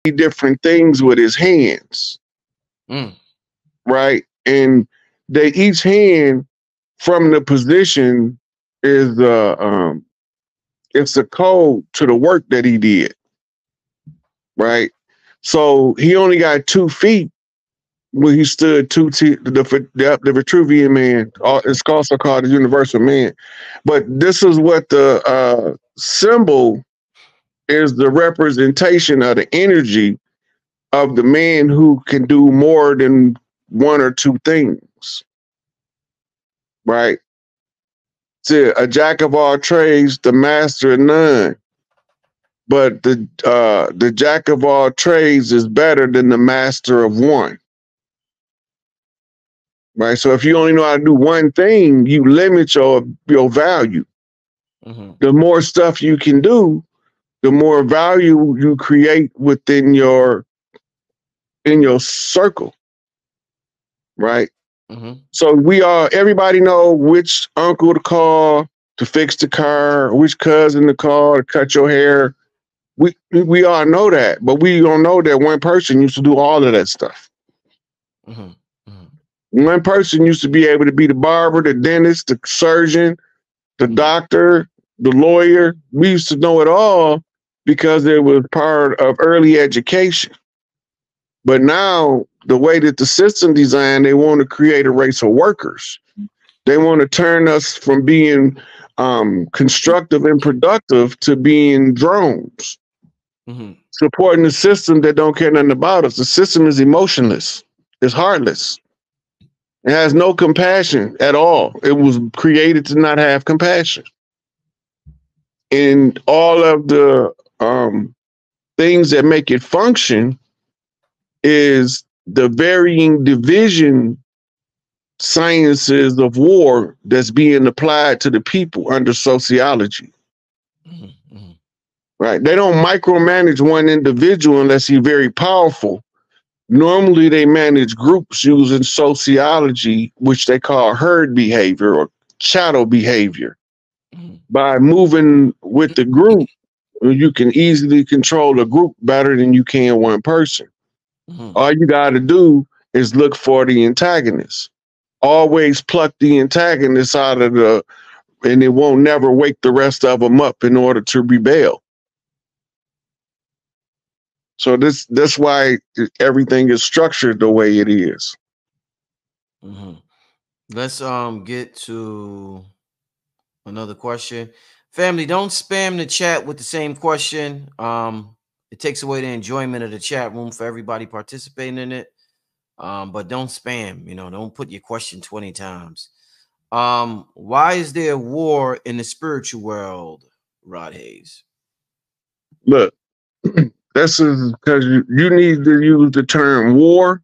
different things with his hands, right? And they each hand from the position is it's a code to the work that he did, right? So he only got 2 feet when he stood the Vitruvian man. It's also called the Universal Man. But this is what the symbol is, the representation of the energy of the man who can do more than 1 or 2 things, right? So a jack of all trades, the master of none. But the jack of all trades is better than the master of one. Right. So if you only know how to do one thing, you limit your value. The more stuff you can do, the more value you create within your circle. Right. So everybody know which uncle to call to fix the car, which cousin to call to cut your hair. We all know that, but we don't know that one person used to do all of that stuff. One person used to be able to be the barber, the dentist, the surgeon, the doctor, the lawyer. We used to know it all because it was part of early education. But now, the way that the system designed, they want to create a race of workers. They want to turn us from being constructive and productive to being drones, supporting the system that don't care nothing about us. The system is emotionless. It's heartless. It has no compassion at all. It was created to not have compassion. And all of the things that make it function is the varying division sciences of war that's being applied to the people under sociology. Right? They don't micromanage one individual unless he's very powerful. Normally, they manage groups using sociology, which they call herd behavior or shadow behavior. By moving with the group, you can easily control a group better than you can one person. All you got to do is look for the antagonist. Always pluck the antagonist out of and it won't never wake the rest of them up in order to rebel. So that's why everything is structured the way it is. Let's get to another question. Family, don't spam the chat with the same question. It takes away the enjoyment of the chat room for everybody participating in it. But don't spam, don't put your question 20 times. Why is there war in the spiritual world, Rod Hayes? Look, this is because you need to use the term war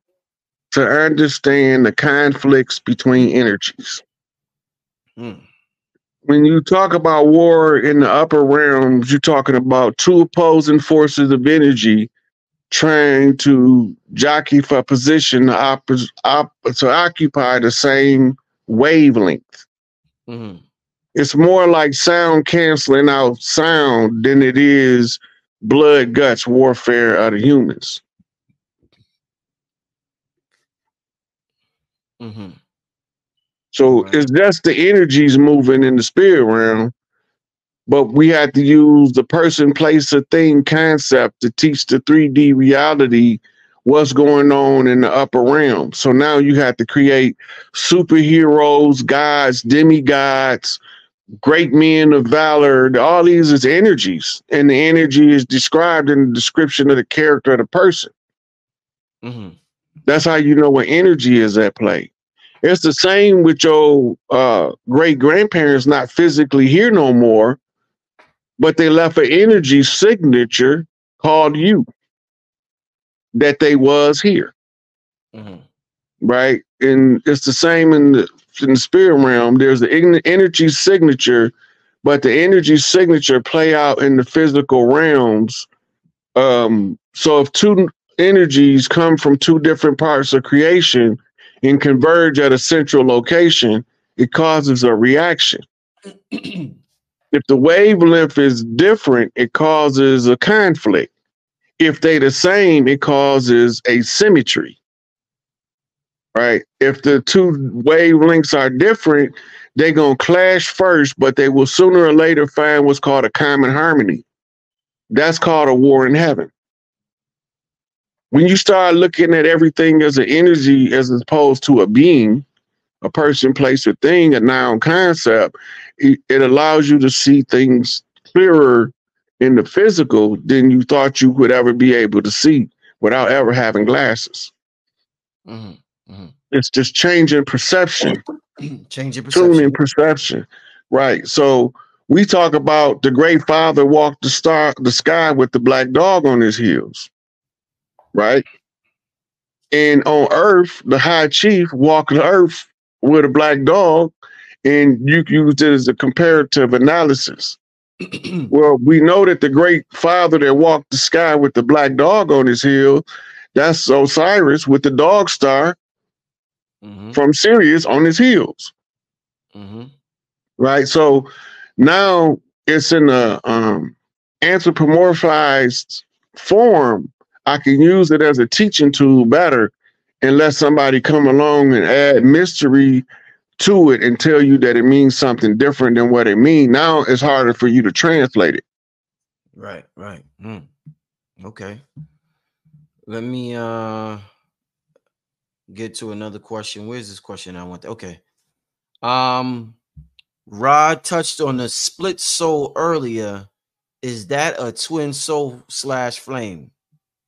to understand the conflicts between energies. When you talk about war in the upper realms, you're talking about 2 opposing forces of energy trying to jockey for position to occupy the same wavelength. It's more like sound canceling out sound than it is blood guts warfare of the humans. So it's just the energies moving in the spirit realm, but we had to use the person, place, or thing concept to teach the 3D reality what's going on in the upper realm. So now you have to create superheroes, gods, demigods, great men of valor. All these is energies, and the energy is described in the description of the character of the person. That's how you know what energy is at play. It's the same with your great-grandparents not physically here no more, but they left an energy signature called you that they was here. Right? And it's the same in the spirit realm. There's the energy signature, but the energy signature play out in the physical realms. So if 2 energies come from 2 different parts of creation and converge at a central location, it causes a reaction. If the wavelength is different, it causes a conflict. If they the same, it causes asymmetry, right? If the two wavelengths are different, they're going to clash first, but they will sooner or later find what's called a common harmony. That's called a war in heaven. When you start looking at everything as an energy as opposed to a being, a person, place, or thing, a noun concept, it allows you to see things clearer in the physical than you thought you would ever be able to see without ever having glasses. Mm-hmm. Mm-hmm. It's just changing perception. Changing perception. Tuning perception. Right. So we talk about the great father walked the sky with the black dog on his heels. Right. And on Earth, the high chief walked the earth with a black dog, and you used it as a comparative analysis. Well, we know that the great father that walked the sky with the black dog on his heel, that's Osiris with the dog star from Sirius on his heels. Right. So now it's in a anthropomorphized form. I can use it as a teaching tool better and let somebody come along and add mystery to it and tell you that it means something different than what it means. Now it's harder for you to translate it. Right, right. Okay. Let me get to another question. Where's this question I want? Okay. Rod touched on the split soul earlier. Is that a twin soul / flame?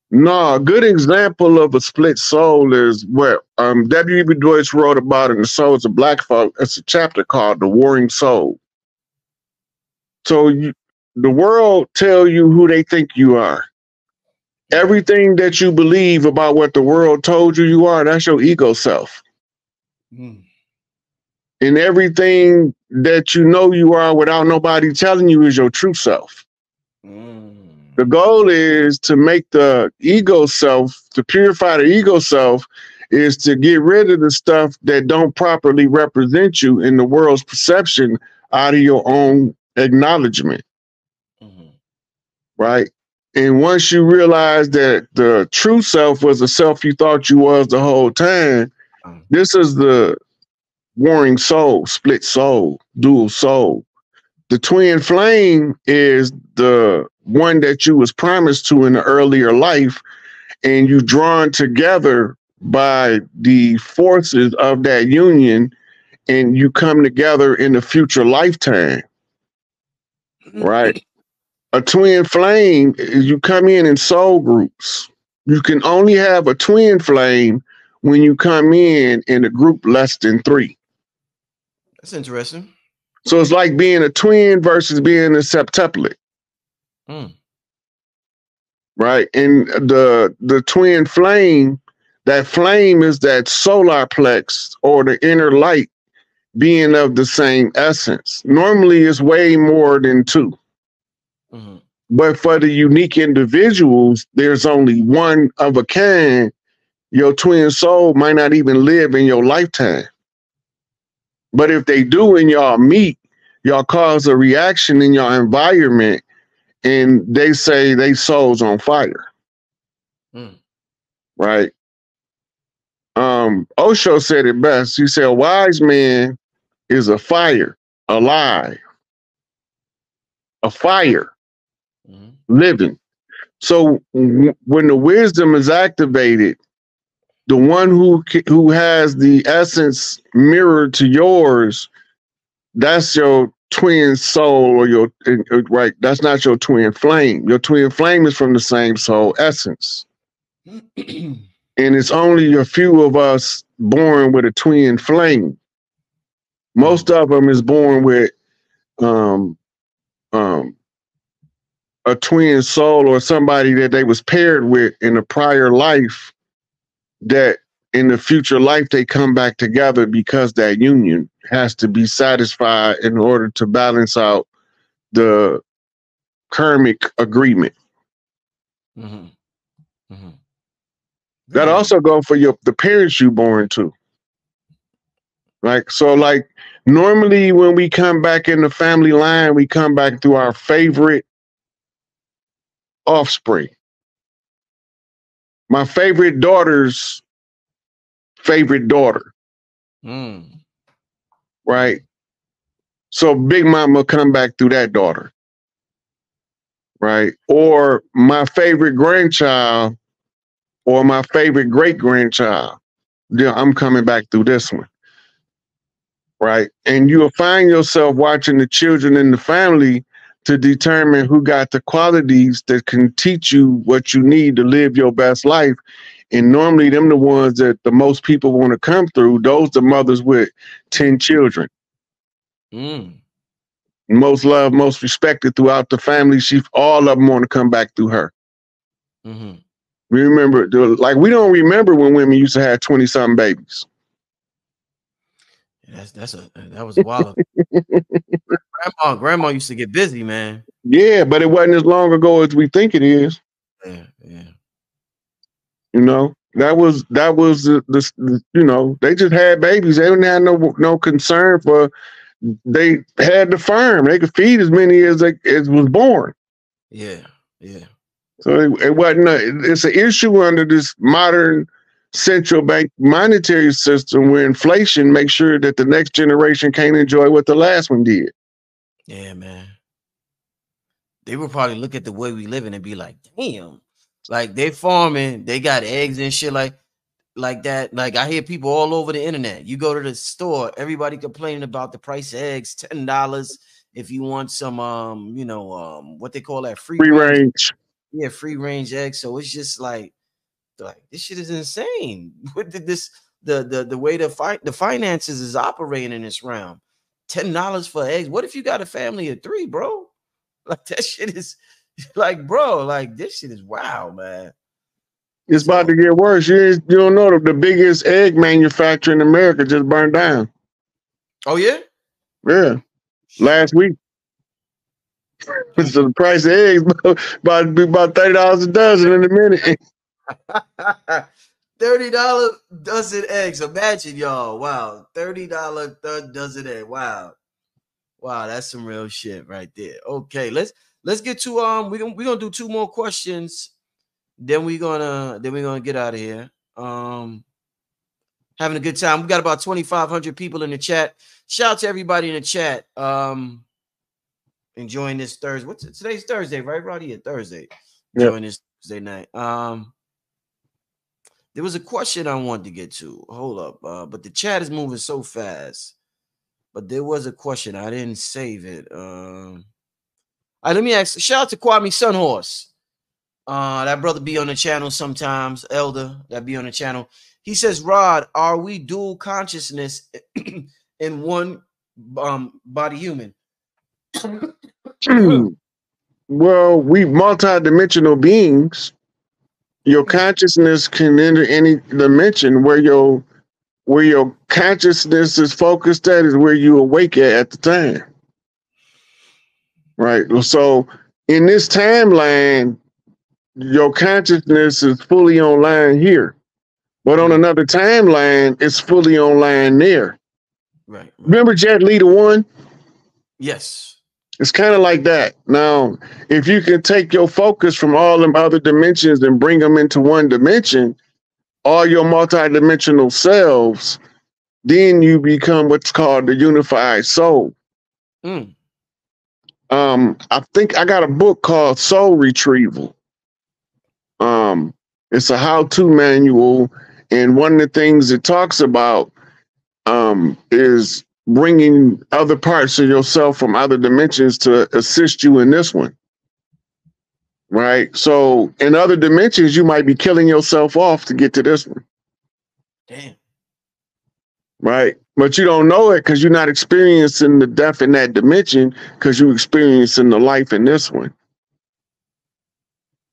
No, a good example of a split soul is what W.E.B. Du Bois wrote about in The Souls of Black Folk. It's a chapter called The Warring Soul. So the world tell you who they think you are. Everything that you believe about what the world told you are, that's your ego self. And everything that you know you are without nobody telling you is your true self. The goal is to make the ego self, to purify the ego self, is to get rid of the stuff that don't properly represent you in the world's perception out of your own acknowledgement. Right? And once you realize that the true self was the self you thought you was the whole time, this is the warring soul, split soul, dual soul. The twin flame is the one that you was promised to in the earlier life, and you drawn together by the forces of that union, and you come together in a future lifetime. Right? A twin flame is you come in soul groups. You can only have a twin flame when you come in a group less than 3. That's interesting. So it's like being a twin versus being a septuplet. Right? And the twin flame, that flame is that solar plex or the inner light being of the same essence. Normally it's way more than 2. But for the unique individuals, there's only one of a kind. Your twin soul might not even live in your lifetime. But if they do and y'all meet, y'all cause a reaction in your environment, and they say they soul's on fire. Right? Osho said it best. He said, a wise man is a fire, alive. A fire, living. So when the wisdom is activated, the one who has the essence mirrored to yours, that's your twin soul, or your right. That's not your twin flame. Your twin flame is from the same soul essence, and it's only a few of us born with a twin flame. Most of them is born with a twin soul, or somebody that they was paired with in a prior life, that in the future life they come back together because that union has to be satisfied in order to balance out the karmic agreement. That also go for the parents you born to. Like, so like normally when we come back in the family line, we come back through our favorite offspring. my favorite daughter's favorite daughter. Right? So Big Mama come back through that daughter. Right? Or my favorite grandchild or my favorite great-grandchild. Yeah, I'm coming back through this one. Right? And you'll find yourself watching the children in the family to determine who got the qualities that can teach you what you need to live your best life. And normally them the ones that the most people want to come through. Those the mothers with 10 children. Most loved, most respected throughout the family. All of them want to come back through her. We remember, like, we don't remember when women used to have 20-something babies. That was wild. Grandma used to get busy, man. Yeah, but it wasn't as long ago as we think it is. Yeah. You know, that was the you know, they just had babies. They didn't have no concern for. They had the farm. They could feed as many as was born. Yeah. So it wasn't. It's an issue under this modern central bank monetary system where inflation makes sure that the next generation can't enjoy what the last one did. Yeah, man. They would probably look at the way we live in and be like, damn, like they farming, they got eggs and shit like that. Like I hear people all over the internet. You go to the store, everybody complaining about the price of eggs, $10 if you want some what they call that free range. Yeah, free range eggs. So it's just like this shit is insane. What did this the way the finances is operating in this realm? $10 for eggs. What if you got a family of 3, bro? Like that shit is like, bro, like this shit is wow, man. It's about to get worse. You don't know the biggest egg manufacturer in America just burned down. Oh yeah? Yeah. Last week. So the price of eggs about to be about $30 a dozen in a minute. $30 dozen eggs. Imagine, y'all. Wow. $30 dozen egg. Wow. Wow, that's some real shit right there. Okay, let's get to we're gonna do 2 more questions. Then we're gonna get out of here. Having a good time. We got about 2,500 people in the chat. Shout out to everybody in the chat. Enjoying this Thursday. Today's Thursday, right, Roddy? Yeah, Thursday. Enjoying this Thursday night. There was a question I wanted to get to. Hold up. But the chat is moving so fast. But there was a question. I didn't save it. All right, let me ask. Shout out to Kwame Sunhorse. That brother be on the channel sometimes. Elder that be on the channel. He says, Rod, are we dual consciousness in one body human? Well, we multidimensional beings. Your consciousness can enter any dimension. Where your consciousness is focused at is where you awake at the time. Right. So in this timeline, your consciousness is fully online here. But on another timeline, it's fully online there. Right. Remember Jet Li the One? Yes. It's kind of like that. Now, if you can take your focus from all them other dimensions and bring them into one dimension, all your multidimensional selves, then you become what's called the unified soul. I think I got a book called Soul Retrieval. It's a how-to manual, and one of the things it talks about is bringing other parts of yourself from other dimensions to assist you in this one. Right? So in other dimensions, you might be killing yourself off to get to this one. Damn. Right? But you don't know it because you're not experiencing the death in that dimension because you're experiencing the life in this one.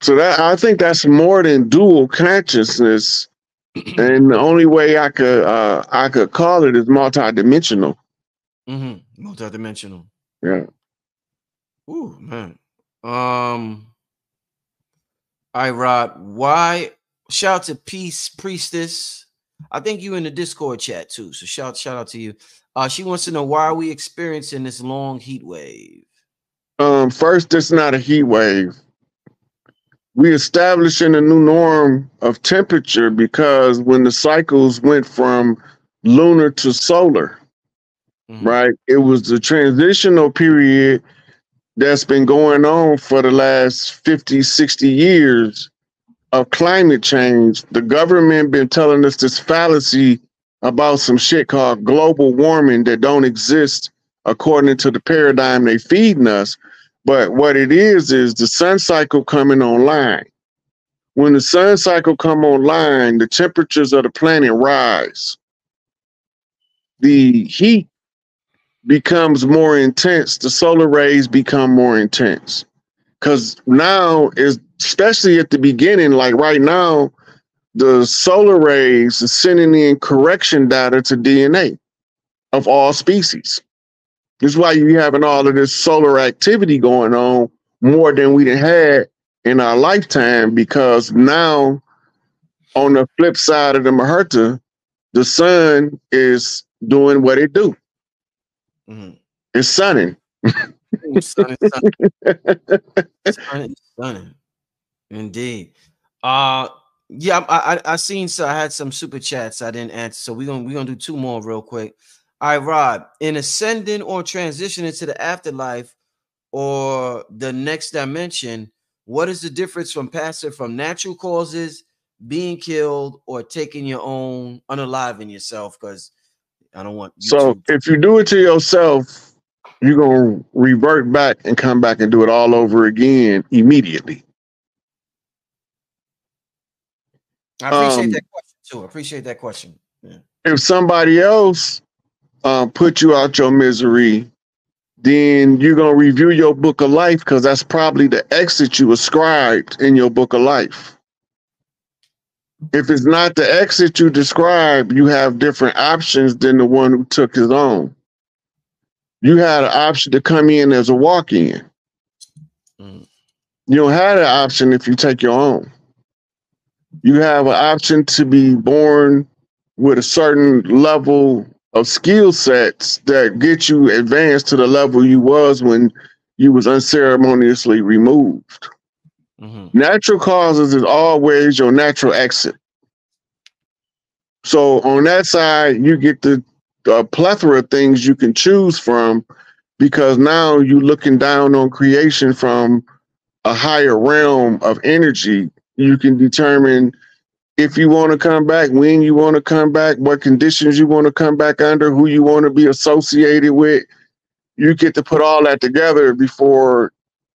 So that I think that's more than dual consciousness. And the only way I could call it is multidimensional. Multidimensional. Yeah. Ooh, man. All right, Rod. Why? Shout out to Peace Priestess. I think you in the Discord chat too. So shout out to you. She wants to know, why are we experiencing this long heat wave? First, it's not a heat wave. we establishing a new norm of temperature because when the cycles went from lunar to solar, right, it was the transitional period that's been going on for the last 50, 60 years of climate change. The government been telling us this fallacy about some shit called global warming that don't exist according to the paradigm they feeding us. But what it is the sun cycle coming online. When the sun cycle come online, the temperatures of the planet rise. The heat becomes more intense. The solar rays become more intense. Because now, especially at the beginning, like right now, the solar rays are sending in correction data to DNA of all species. This is why you're having all of this solar activity going on more than we had in our lifetime, because now on the flip side of the Maherta, the sun is doing what it do. It's sunning. Sunning. Sunning. Indeed. Yeah, I seen, so I had some super chats I didn't answer. So we're gonna do two more real quick. All right, Rod, in ascending or transitioning to the afterlife or the next dimension, what is the difference from natural causes, being killed, or taking your own, unaliving yourself? Because I don't want you so if you do it to yourself, you're gonna revert back and come back and do it all over again immediately. I appreciate that question too. I appreciate that question. Yeah. If somebody else put you out your misery, then you're going to review your book of life, because that's probably the exit you ascribed in your book of life. If it's not the exit you describe, you have different options than the one who took his own. You had an option to come in as a walk-in. You don't have the option if you take your own. You have an option to be born with a certain level of skill sets that get you advanced to the level you was when you was unceremoniously removed. Natural causes is always your natural exit. So on that side, you get the plethora of things you can choose from, because now you're looking down on creation from a higher realm of energy. You can determine if you want to come back, when you want to come back, what conditions you want to come back under, who you want to be associated with. You get to put all that together before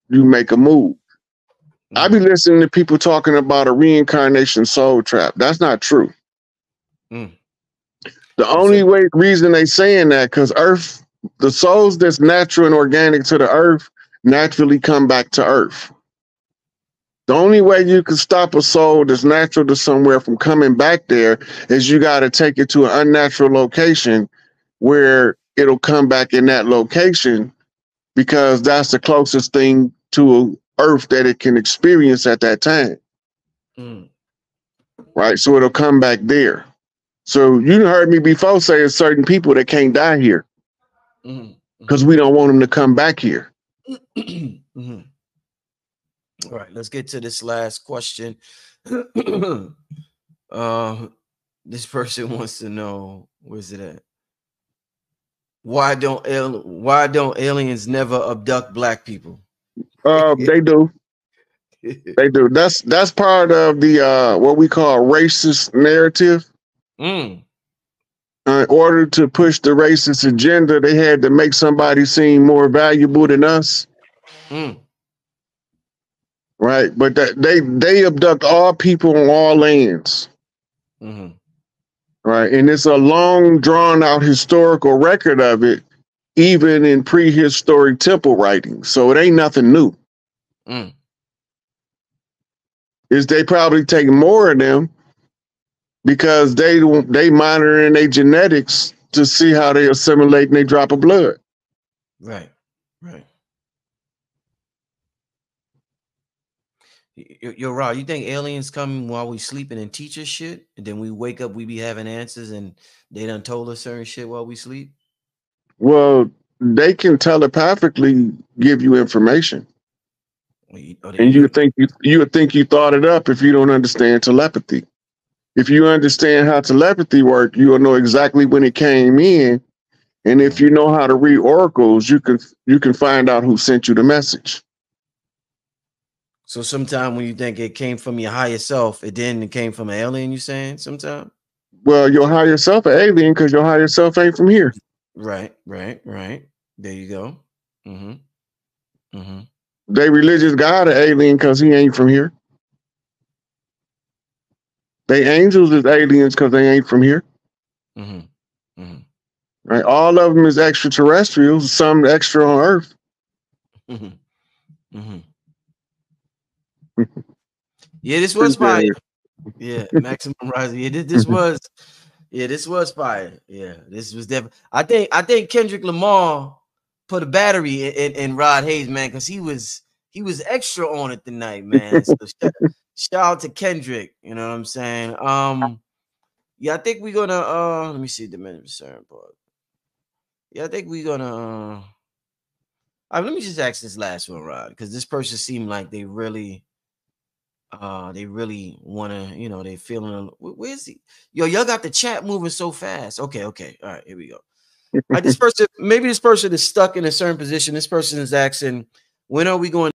you make a move. I be listening to people talking about a reincarnation soul trap. That's not true. The only reason they saying that, because Earth, the souls that's natural and organic to the Earth naturally come back to Earth. The only way you can stop a soul that's natural to somewhere from coming back there is you got to take it to an unnatural location where it'll come back in that location, because that's the closest thing to Earth that it can experience at that time. Right? So it'll come back there. So you heard me before say there's certain people that can't die here because we don't want them to come back here. All right, let's get to this last question. This person wants to know, where's it at? Why don't aliens never abduct black people? They do. They do. That's part of the what we call racist narrative. In order to push the racist agenda, they had to make somebody seem more valuable than us. Right, but they abduct all people on all lands. Right, and it's a long, drawn-out historical record of it, even in prehistoric temple writings. So it ain't nothing new. Is they probably take more of them because they monitoring their genetics to see how they assimilate in their drop of blood. Right. You're right. You think aliens come while we sleeping and teach us shit, and then we wake up, we be having answers, and they done told us certain shit while we sleep? Well, they can telepathically give you information. And you would think you thought it up if you don't understand telepathy. If you understand how telepathy works, you will know exactly when it came in. And if you know how to read oracles, you can find out who sent you the message. So sometime when you think it came from your higher self, it came from an alien, you saying sometime? Well, your higher self an alien because your higher self ain't from here. Right. There you go. They religious God an alien because he ain't from here. They angels is aliens because they ain't from here. Right? All of them is extraterrestrials, some extra on Earth. Yeah, this was fire. Yeah, Maximum Rising. Yeah, this was fire. Yeah, this was definitely. I think Kendrick Lamar put a battery in Rod Hayes, man, because he was extra on it tonight, man. So shout out to Kendrick. You know what I'm saying? Yeah, I think we're gonna let me see the minute concern part. Yeah, I think we're gonna let me just ask this last one, Rod, because this person seemed like they really want to, you know, they feeling where's he? Yo, y'all got the chat moving so fast. Okay, all right, here we go. All right, this person is stuck in a certain position. This person is asking, when are we going